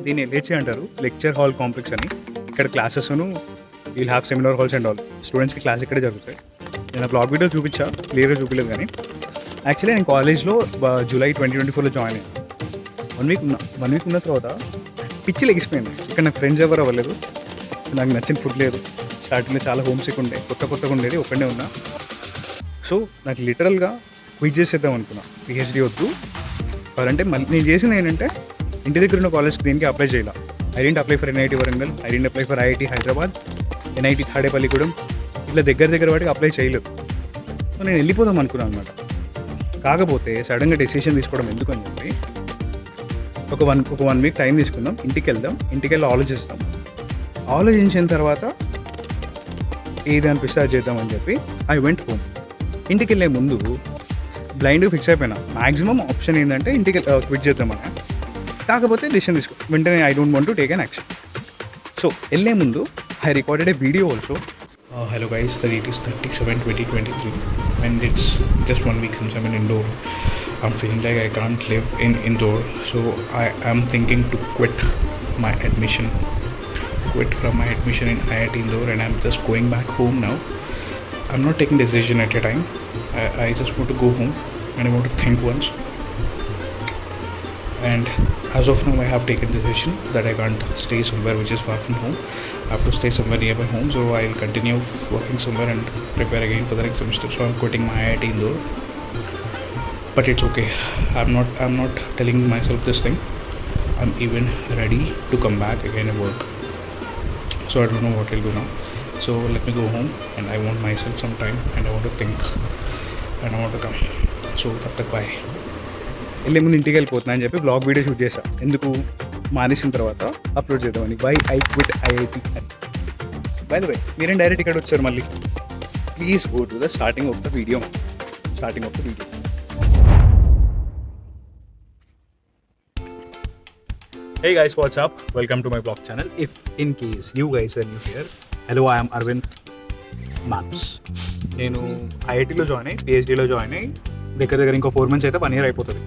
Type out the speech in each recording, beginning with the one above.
దీన్ని ఎల్హెచ్సి అంటారు, lecture hall complex అని. ఇక్కడ క్లాసెస్ను we'll have seminar halls and all. స్టూడెంట్స్కి క్లాస్ ఇక్కడే జరుగుతాయి. నేను ఆ బ్లాగ్ వీడియో చూపించా, క్లియర్గా చూపించలేదు. కానీ యాక్చువల్లీ నేను కాలేజ్లో జూలై 2024లో జాయిన్ అయ్యాను. వన్ వీక్ ఉన్న తర్వాత పిచ్చి లెగిసిపోయింది. ఇక్కడ నాకు ఫ్రెండ్స్ ఎవరు అవ్వలేదు, నాకు నచ్చిన ఫుడ్ లేదు. స్టార్టింగ్లో చాలా హోమ్ సిక్ ఉండే, కొత్తగా ఉండేది, ఒక్కడే ఉన్నా. సో నాకు లిటరల్గా క్విట్ చేసేద్దాం అనుకున్నా. పిహెచ్డీ వద్దు కావాలంటే. మళ్ళీ నేను చేసింది ఏంటంటే, ఇంటి దగ్గర ఉన్న కాలేజ్కి దీనికి అప్లై చేయాలి. I didn't apply for NIT Warangal, I didn't apply for IIT Hyderabad, NIT Tadepalligudem, ఇట్లా దగ్గర వాటికి అప్లై చేయలేదు. సో నేను వెళ్ళిపోదాం అనుకున్నాను అనమాట. కాకపోతే సడన్గా డెసిషన్ తీసుకోవడం ఎందుకు అని చెప్పి ఒక వన్ వీక్ టైం తీసుకుందాం, ఇంటికి వెళ్ళి ఆలోచిస్తాం. ఆలోచించిన తర్వాత ఏది అనిపిస్తే అది చేద్దామని చెప్పి ఐ వెంట్ హోమ్. ఇంటికి వెళ్ళే ముందు బ్లైండ్గా ఫిక్స్ అయిపోయినా, మ్యాక్సిమం ఆప్షన్ ఏంటంటే ఇంటికి క్విట్ చేద్దామని. కాకపోతే డెసిషన్ తీసుకో వెంటనే I don't want to take an action. So వెళ్ళే ముందు I recorded a video also. Hello guys, the date is 37/20/23 and it's just 1 week since I'm in Indore. I'm feeling like I can't live in Indore, so I am thinking to quit from my admission in IIT Indore, and I'm just going back home now. I'm not taking decision at a time. I just want to go home and I want to think once. And as of now I have taken decision that I can't stay somewhere which is far from home. I have to stay somewhere near my home, so I'll continue working somewhere and prepare again for the next semester. So I'm quitting my IIT Indore, but it's okay. I'm not telling myself this thing. I'm even ready to come back again and work. So I don't know what I'll do now. So let me go home and I want myself some time and I want to think and I want to come. So tab tak bye. వెళ్ళే ముందు ఇంటికి వెళ్ళిపోతున్నా అని చెప్పి blog video shoot చేశా. ఎందుకు? మానేసిన తర్వాత అప్లోడ్ చేద్దామని. Why I quit IIT. By the way, మీరేం డైరెక్ట్ ఇక్కడ వచ్చారు మళ్ళీ? Please go to the starting of the video. Hey guys, what's up? Welcome to my vlog channel. If in case you guys are new here, hello, I am Arvind Maps. నేను ఐఐటీలో join అయ్యి, పిహెచ్డీలో join అయ్యి దగ్గర ఇంకో 4 months అయితే 1 year అయిపోతుంది.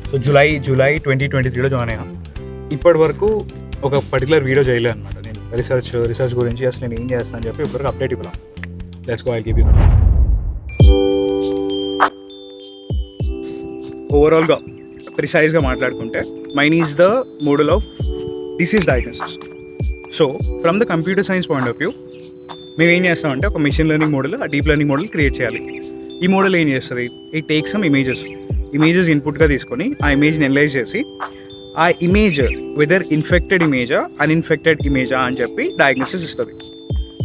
So July 2023లో join అయ్యాను. ఇప్పటి వరకు ఒక పర్టికులర్ వీడియో చేయలేదు అనమాట. నేను రీసెర్చ్ గురించి అసలు నేను ఏం చేస్తాను అని చెప్పి ఇప్పటివరకు అప్డేట్ ఇవ్వలేం. Let's go, I give you. ఓవరాల్గా ప్రిసైజ్గా మాట్లాడుకుంటే, mine is the model of disease diagnosis. So from the computer science point of view మేము ఏం చేస్తామంటే, ఒక మెషిన్ లెర్నింగ్ మోడల్, ఆ డీప్ లెర్నింగ్ మోడల్ క్రియేట్ చేయాలి. ఈ మోడల్ ఏం చేస్తుంది? ఇట్ టేక్ సమ్ ఇమేజెస్ ఇన్పుట్గా తీసుకొని ఆ ఇమేజ్ని అనలైజ్ చేసి, ఆ ఇమేజ్ వెదర్ ఇన్ఫెక్టెడ్ ఇమేజా అన్ఇన్ఫెక్టెడ్ ఇమేజా అని చెప్పి డయాగ్నోసిస్ ఇస్తుంది.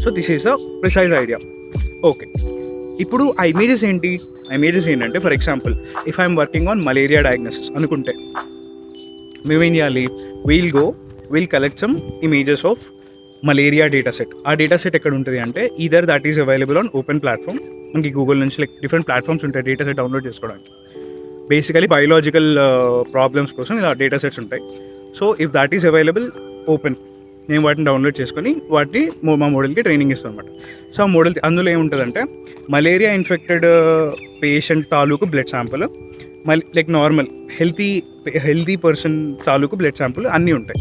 So this is a precise idea. Okay, ఇప్పుడు ఆ ఇమేజెస్ ఏంటంటే, for example if I'm working on malaria diagnosis అనుకుంటే మేమేం చేయాలి? We'll collect some images of malaria data set. ఆ డేటా సెట్ ఎక్కడ ఉంటుంది అంటే, either that is available on open platform. మనకి గూగుల్ నుంచి డిఫరెంట్ ప్లాట్ఫామ్స్ ఉంటాయి డేటా సెట్ డౌన్లోడ్ చేసుకోవడానికి. బేసికలీ బయోలాజికల్ ప్రాబ్లమ్స్ కోసం ఇలా డేటా సెట్స్ ఉంటాయి. So if that is available open, నేను వాటిని డౌన్లోడ్ చేసుకొని వాటిని మా మోడల్కి ట్రైనింగ్ ఇస్తాను అనమాట. సో ఆ మోడల్ అందులో ఏముంటుందంటే, మలేరియా ఇన్ఫెక్టెడ్ పేషెంట్ తాలూకు blood sample, like normal healthy person తాలూకు బ్లడ్ శాంపుల్ అన్నీ ఉంటాయి.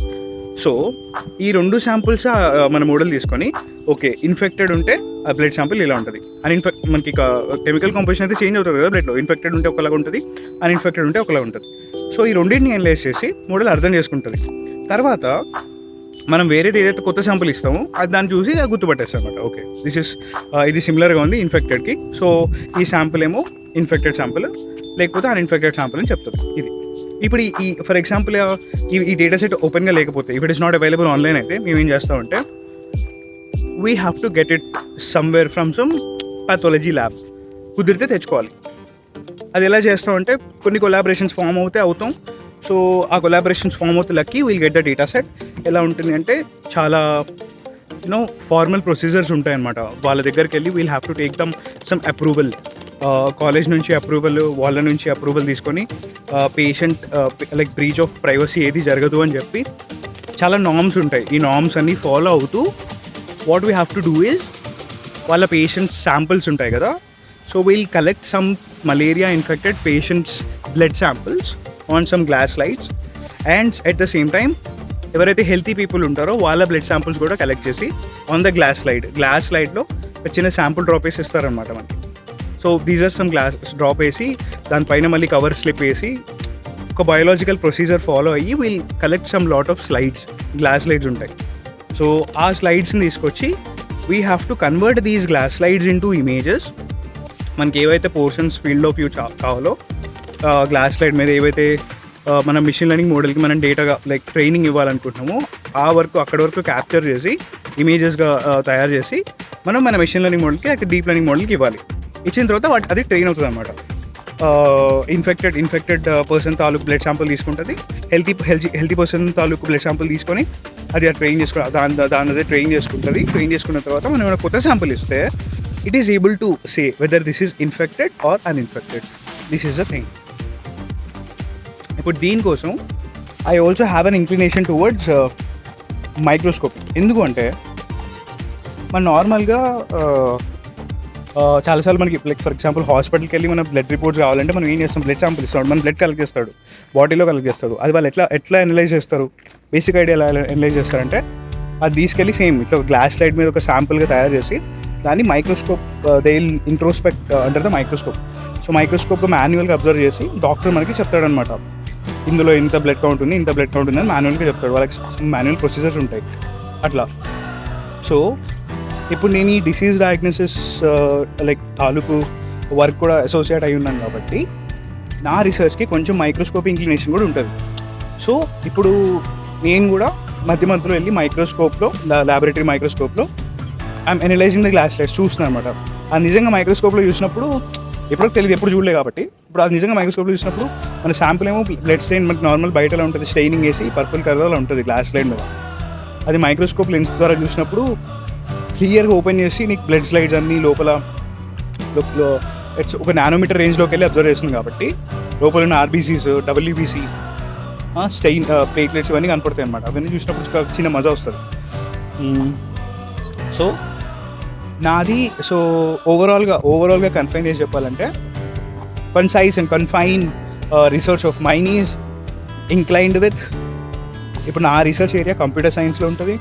సో ఈ 2 శాంపుల్స్ మన మోడల్ తీసుకొని, ఓకే ఇన్ఫెక్టెడ్ ఉంటే ఆ బ్లడ్ శాంపుల్ ఇలా ఉంటుంది, మనకి కెమికల్ కాంపోజిషన్ అయితే చేంజ్ అవుతుంది కదా బ్లడ్లో. ఇన్ఫెక్టెడ్ ఉంటే ఒకలాగా ఉంటుంది, అన్ఇన్ఫెక్టెడ్ ఉంటే ఒకలా ఉంటుంది. సో ఈ రెండింటిని అనలైజ్ చేసి మోడల్ అర్థం చేసుకుంటుంది. తర్వాత మనం వేరేది ఏదైతే కొత్త శాంపుల్ ఇస్తామో అది దాన్ని చూసి గుర్తుపట్టేస్తాం అనమాట. ఓకే ఇది సిమిలర్గా ఉంది ఇన్ఫెక్టెడ్కి, సో ఈ శాంపుల్ ఏమో ఇన్ఫెక్టెడ్ శాంపుల్, లేకపోతే అన్ఇన్ఫెక్టెడ్ శాంపుల్ అని చెప్తుంది. ఇది ఇప్పుడు ఈ ఫర్ ఎగ్జాంపుల్ ఈ డేటా సెట్ ఓపెన్గా లేకపోతే, if it is not available online అయితే మేము ఏం చేస్తామంటే, we have to get it somewhere from some pathology lab. కుదిరితే తెచ్చుకోవాలి. అది ఎలా చేస్తామంటే, కొన్ని కొలాబరేషన్స్ ఫామ్ అవుతాం. సో ఆ కొలాబరేషన్స్ ఫామ్ అవుతే lucky will get the data set. ఎలా ఉంటుంది అంటే, చాలా ఫార్మల్ ప్రొసీజర్స్ ఉంటాయన్నమాట. వాళ్ళ దగ్గరికి వెళ్ళి we'll have to take them some approval, college నుంచి అప్రూవల్, వాళ్ళ నుంచి అప్రూవల్ తీసుకొని patient like breach of privacy ఏది జరగదు అని చెప్పి చాలా నార్మ్స్ ఉంటాయి. ఈ నార్మ్స్ అన్నీ ఫాలో అవుతూ what we have to do is, వాళ్ళ పేషెంట్స్ శాంపిల్స్ ఉంటాయి కదా, so we'll collect some malaria infected patients blood samples on some glass slides and at the same time ఎవరైతే హెల్తీ పీపుల్ ఉంటారో వాళ్ళ బ్లడ్ శాంపుల్స్ కూడా collect చేసి on the glass స్లైడ్లో ఒక చిన్న శాంపుల్ డ్రాప్ వేసి ఇస్తారనమాట మనకి. So these are some glass drop వేసి దానిపైన మళ్ళీ కవర్ స్లిప్ వేసి ఒక బయోలాజికల్ ప్రొసీజర్ ఫాలో అయ్యి will collect some lot of slides, glass slides ఉంటాయి. సో ఆ స్లైడ్స్ని తీసుకొచ్చి we have to convert these glass slides in to images. మనకి ఏవైతే పోర్షన్స్ ఫీల్డ్ ఆఫ్ వ్యూ కావాలో గ్లాస్ స్లైడ్ మీద ఏవైతే మన మిషన్ లెర్నింగ్ మోడల్కి మనం డేటాగా లైక్ ట్రైనింగ్ ఇవ్వాలనుకుంటున్నామో ఆ వరకు అక్కడి వరకు క్యాప్చర్ చేసి ఇమేజెస్గా తయారు చేసి మనం మన మిషన్ లెర్నింగ్ మోడల్కి అయితే డీప్ లెర్నింగ్ మోడల్కి ఇవ్వాలి. ఇచ్చిన తర్వాత అది ట్రైన్ అవుతుంది అనమాట. ఇన్ఫెక్టెడ్ పర్సన్ తాలూకు బ్లడ్ శాంపుల్ తీసుకుంటుంది, హెల్తీ పర్సన్ తాలూకు బ్లడ్ శాంపుల్ తీసుకొని అది ట్రైన్ దాని ట్రైన్ చేసుకుంటుంది. ట్రైన్ చేసుకున్న తర్వాత మనం ఏమైనా కొత్త శాంపుల్ ఇస్తే it is able to say whether this is infected or uninfected. This is the thing. ఇప్పుడు దీనికోసం I also have an inclination towards microscope. ఎందుకు అంటే మన నార్మల్గా చాలాసార్లు మనకి లైక్ ఫర్ ఎగ్జాంపుల్ హాస్పిటల్కి వెళ్ళి మన బ్లడ్ రిపోర్ట్స్ కావాలంటే మనం ఏం చేస్తాం, బ్లడ్ శాంపుల్ ఇస్తాడు, మన బ్లడ్ కలెక్ట్ చేస్తాడు, బాడీలో కలెక్ట్ చేస్తాడు. అది వాళ్ళు ఎట్లా అనలైజ్ చేస్తారు, బేసిక్ ఐడియా ఎలా అనలైజ్ చేస్తారంటే అది తీసుకెళ్ళి సేమ్ ఇట్లా గ్లాస్ స్లైడ్ మీద ఒక శాంపుల్గా తయారు చేసి దాన్ని మైక్రోస్కోప్ దే విల్ ఇంట్రోస్పెక్ట్ అంటారు ద మైక్రోస్కోప్. సో మైక్రోస్కోప్లో మాన్యువల్గా అబ్జర్వ్ చేసి డాక్టర్ మనకి చెప్తాడనమాట, ఇందులో ఇంత బ్లడ్ కౌంట్ ఉంది, ఇంత బ్లడ్ కౌంట్ ఉంది అని మాన్యువల్గా చెప్తాడు. వాళ్ళకి మాన్యువల్ ప్రొసీజర్స్ ఉంటాయి అట్లా. సో ఇప్పుడు నేను ఈ డిసీజ్ డయాగ్నోసిస్ లైక్ తాలూకు వర్క్ కూడా అసోసియేట్ అయి ఉన్నాను కాబట్టి నా రీసెర్చ్కి కొంచెం మైక్రోస్కోప్ ఇంక్లినేషన్ కూడా ఉంటుంది. సో ఇప్పుడు నేను కూడా మధ్యలో వెళ్ళి మైక్రోస్కోప్లో ల్యాబొరేటరీ మైక్రోస్కోప్లో I'm analysing the glass slides చూస్తున్నాను అనమాట. అది నిజంగా మైక్రోస్కోప్లో చూసినప్పుడు ఎప్పుడో తెలియదు, ఎప్పుడు చూడలే కాబట్టి ఇప్పుడు అది నిజంగా మైక్రోస్కోప్లో చూసినప్పుడు మన శాంపుల్ ఏమో బ్లడ్ స్టెయిన్ మనకి నార్మల్ బయటలో ఉంటుంది, స్టెయినింగ్ వేసి పర్పుల్ కలర్లో ఉంటుంది గ్లాస్ స్లైడ్ మీద. అది మైక్రోస్కోప్ లెన్స్ ద్వారా చూసినప్పుడు క్లియర్గా ఓపెన్ చేసి నీకు బ్లడ్ స్లైడ్స్ అన్నీ లోపల ఇట్స్ ఒక నానోమీటర్ రేంజ్లోకి వెళ్ళి అబ్జర్వ్ చేస్తుంది కాబట్టి లోపల ఉన్న ఆర్బీసీస్, డబ్ల్యూబీసీ, స్టెయిన్, ప్లేట్లెట్స్ ఇవన్నీ కనపడతాయి అనమాట. అవన్నీ చూసినప్పుడు చిన్న మజా వస్తుంది. సో నాది ఓవరాల్గా కన్ఫైన్ చేసి చెప్పాలంటే concise and confine research of mine is inclined with, ఇప్పుడు నా రీసెర్చ్ ఏరియా కంప్యూటర్ సైన్స్లో ఉంటుంది,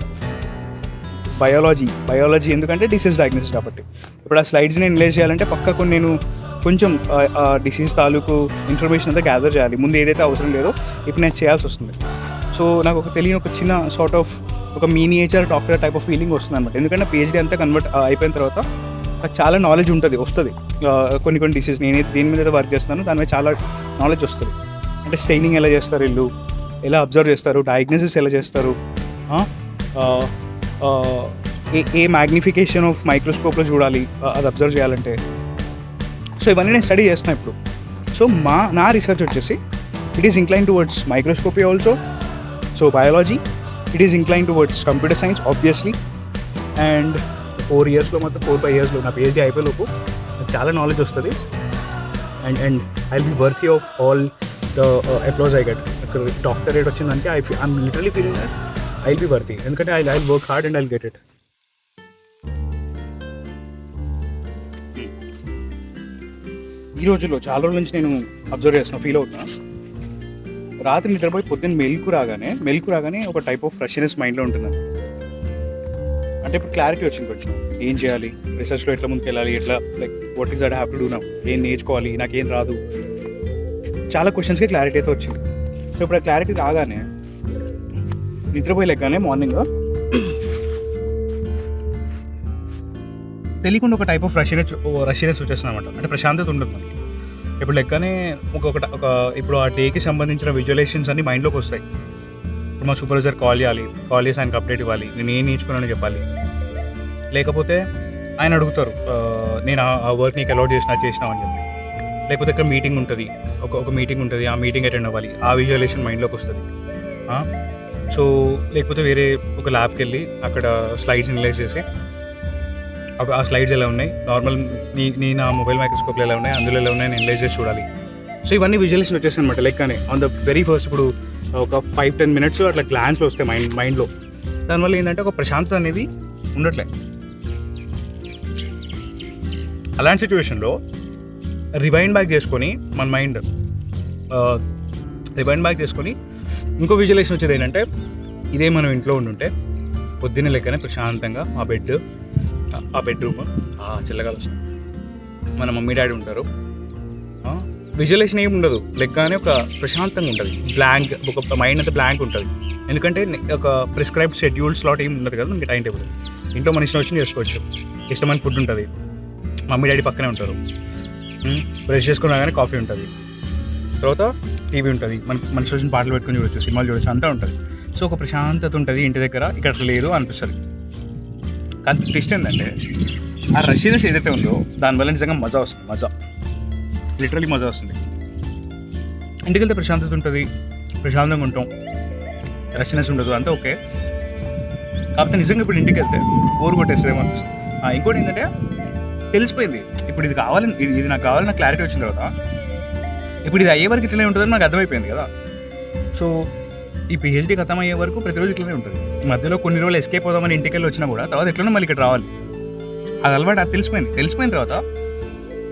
బయాలజీ ఎందుకంటే డిసీజ్ డయాగ్నోసిస్ కాబట్టి. ఇప్పుడు ఆ స్లైడ్స్ నేను అనలైజ్ చేయాలంటే పక్కకు నేను కొంచెం డిసీజ్ తాలూకు ఇన్ఫర్మేషన్ అంతా గ్యాదర్ చేయాలి. ముందు ఏదైతే అవసరం లేదో ఇప్పుడు నేను చేయాల్సి వస్తుంది. సో నాకు తెలియని ఒక చిన్న సార్ట్ ఆఫ్ ఒక miniature doctor type of feeling వస్తుంది అనమాట. ఎందుకంటే పిహెచ్డీ అంతా కన్వర్ట్ అయిపోయిన తర్వాత నాకు చాలా నాలెడ్జ్ వస్తుంది. కొన్ని డిసీజ్ నేను దేని మీద వర్క్ చేస్తున్నాను దాని మీద చాలా నాలెడ్జ్ వస్తుంది. అంటే స్టెయినింగ్ ఎలా చేస్తారు, వీళ్ళు ఎలా అబ్జర్వ్ చేస్తారు, డయాగ్నోసిస్ ఎలా చేస్తారు, ఏ మ్యాగ్నిఫికేషన్ ఆఫ్ మైక్రోస్కోప్లో చూడాలి అది అబ్జర్వ్ చేయాలంటే. సో ఇవన్నీ నేను స్టడీ చేస్తున్నాను ఇప్పుడు. సో నా రీసెర్చ్ వచ్చేసి it is incline towards microscopy also. So biology it is incline towards computer science obviously. And 4 yearsలో నా పిహెచ్డీ అయిపోయేలోపు నాకు చాలా నాలెడ్జ్ వస్తుంది. And I will be worthy of all the applause I get. Doctorate వచ్చిందంటే I'm literally feeling that I will be worthy, ఎందుకంటే I will work hard and I will get it. ఈ రోజుల్లో చాలా రోజుల నుంచి నేను అబ్జర్వ్ చేస్తున్నా, ఫీల్ అవుతున్నా, రాత్రి నిద్రపోయి పొద్దున్న మెలకు రాగానే ఒక టైప్ ఆఫ్ ఫ్రెష్నెస్ మైండ్లో ఉంటున్నాను. అంటే ఇప్పుడు క్లారిటీ వచ్చింది కొంచెం, ఏం చేయాలి, రీసెర్చ్లో ఎట్లా ముందుకు వెళ్ళాలి, ఎట్లా like what is that have to do now, ఏం నేర్చుకోవాలి, నాకేం రాదు, చాలా క్వశ్చన్స్కి క్లారిటీ అయితే వచ్చింది. సో ఇప్పుడు ఆ క్లారిటీ రాగానే నిద్రపోయి లెగ్గానే మార్నింగ్ తెలియకుండా ఒక టైప్ ఆఫ్ రషీనెస్ వచ్చేస్తుంది అనమాట. అంటే ప్రశాంతత ఉండదు మనకి. ఇప్పుడు లెక్కనే ఇప్పుడు ఆ డేకి సంబంధించిన విజువలైజేషన్స్ అన్ని మైండ్లోకి వస్తాయి. ఇప్పుడు మా సూపర్వైజర్ కాల్ చేసి ఆయనకు అప్డేట్ ఇవ్వాలి, నేను ఏం నేర్చుకున్నానని చెప్పాలి. లేకపోతే ఆయన అడుగుతారు, నేను ఆ వర్క్ నీకు అలౌట్ చేసినావు అని చెప్పి. లేకపోతే ఇక్కడ మీటింగ్ ఉంటుంది, ఒక మీటింగ్ ఉంటుంది, ఆ మీటింగ్ అటెండ్ అవ్వాలి, ఆ విజువలైజేషన్ మైండ్లోకి వస్తుంది. సో లేకపోతే వేరే ఒక ల్యాబ్కి వెళ్ళి అక్కడ స్లైడ్స్ అనలైజ్ చేసి ఆ స్లైడ్స్ ఎలా ఉన్నాయి, నార్మల్ నా మొబైల్ మైక్రోస్కోప్లో ఎలా ఉన్నాయి, అందులో ఎలా ఉన్నాయి, నేను అనలైజ్ చేసి చూడాలి. సో ఇవన్నీ విజువలైజేషన్ వచ్చేస్తాయి అనమాట. లెక్కనే ఆన్ ద వెరీ ఫస్ట్ ఇప్పుడు ఒక 5-10 minutes అట్లా గ్లాన్స్లో వస్తాయి మైండ్లో. దానివల్ల ఏంటంటే ఒక ప్రశాంతత అనేది ఉండట్లే. అలాంటి సిచ్యువేషన్లో రివైండ్ బ్యాక్ చేసుకొని మన మైండ్ రివైండ్ బ్యాక్ చేసుకొని ఇంకో విజువలైజేషన్ వచ్చేది ఏంటంటే ఇదే మనం ఇంట్లో ఉండుంటే పొద్దున్న లెక్కనే ప్రశాంతంగా ఆ బెడ్రూమ్ చిల్లగాలు వస్తుంది, మన మమ్మీ డాడీ ఉంటారు, విజువలైజేషన్ ఏమి ఉండదు, లెక్కనే ఒక ప్రశాంతంగా ఉంటుంది, బ్లాంక్, ఒక మైండ్ అంతా బ్లాంక్ ఉంటుంది. ఎందుకంటే ఒక ప్రిస్క్రైబ్డ్ షెడ్యూల్ స్లాట్ ఏమి ఉండదు కదా, మనకి టైం టేబుల్. ఇంట్లో మన ఇష్టం వచ్చింది చేసుకోవచ్చు, ఇష్టమైన ఫుడ్ ఉంటుంది, మమ్మీ డాడీ పక్కనే ఉంటారు, బ్రష్ చేసుకుని రాగానే కాఫీ ఉంటుంది, తర్వాత టీవీ ఉంటుంది, మన ఇష్టం వచ్చిన పాటలు పెట్టుకుని చూడొచ్చు, సినిమాలు చూడొచ్చు, అంతా ఉంటుంది. సో ఒక ప్రశాంతత ఉంటుంది ఇంటి దగ్గర. ఇక్కడ అట్లా లేదు అనిపిస్తుంది. కానీ ట్విస్ట్ ఏంటంటే ఆ రషీనెస్ ఏదైతే ఉందో దానివల్ల నిజంగా మజా వస్తుంది, లిటరలీ మజా వస్తుంది. ఇంటికి వెళ్తే ప్రశాంతత ఉంటుంది, ప్రశాంతంగా ఉంటాం, రషీనెస్ ఉండదు, అంతా ఓకే. కాకపోతే నిజంగా ఇప్పుడు ఇంటికి వెళ్తే బోర్ కొట్టేస్తుందేమో అనిపిస్తుంది. ఇంకోటి ఏంటంటే తెలిసిపోయింది, ఇప్పుడు ఇది కావాలని ఇది నాకు కావాలని క్లారిటీ వచ్చిన తర్వాత ఇప్పుడు ఇది అయ్యే వరకు ఇట్లనే ఉంటుందని నాకు అర్థమైపోయింది కదా. సో ఈ పిహెచ్డీ ఖతం అయ్యే వరకు ప్రతిరోజు ఇట్లనే ఉంటుంది. మధ్యలో కొన్ని రోజులు ఎస్కేప్ అవుదామని ఇంటికి వెళ్ళి వచ్చినా కూడా తర్వాత ఎట్లనో మళ్ళీ ఇక్కడ రావాలి. అది అలవాటు, అది తెలిసిపోయిన తర్వాత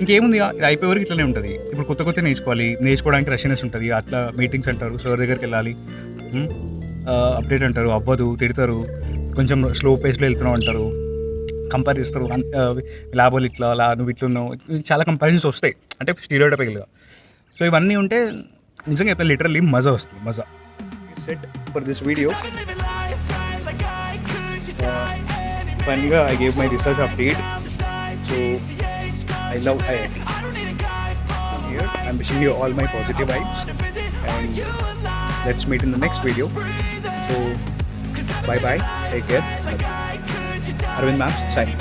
ఇంకేముంది, ఇది అయిపోయే వరకు ఇట్లనే ఉంటుంది. ఇప్పుడు కొత్త నేర్చుకోవడానికి రషీనెస్ ఉంటుంది. అట్లా మీటింగ్స్ అంటారు, సార్ దగ్గరికి వెళ్ళాలి, అప్డేట్ అంటారు, అవ్వదు, తిడతారు, కొంచెం స్లో పేస్లో వెళ్తున్నావు అంటారు, కంపేర్ చేస్తారు, లాభాలు ఇట్లా నువ్వు ఇట్లున్నావు, చాలా కంపారిజన్స్ వస్తాయి, అంటే స్టీరియోటైపికల్గా. సో ఇవన్నీ ఉంటే నిజంగా ఇప్పుడు లిటరల్లీ మజా వస్తుంది, మజా. Set for this video. ఫైనల్గా I gave my research update. So I love IIT. Here, I'm wishing you all my positive vibes, and let's meet in the next video. So, bye bye, take care. Arvind Maps signing.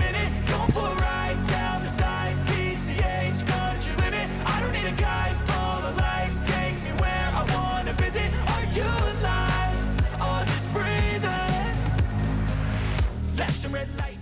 Flashing red light.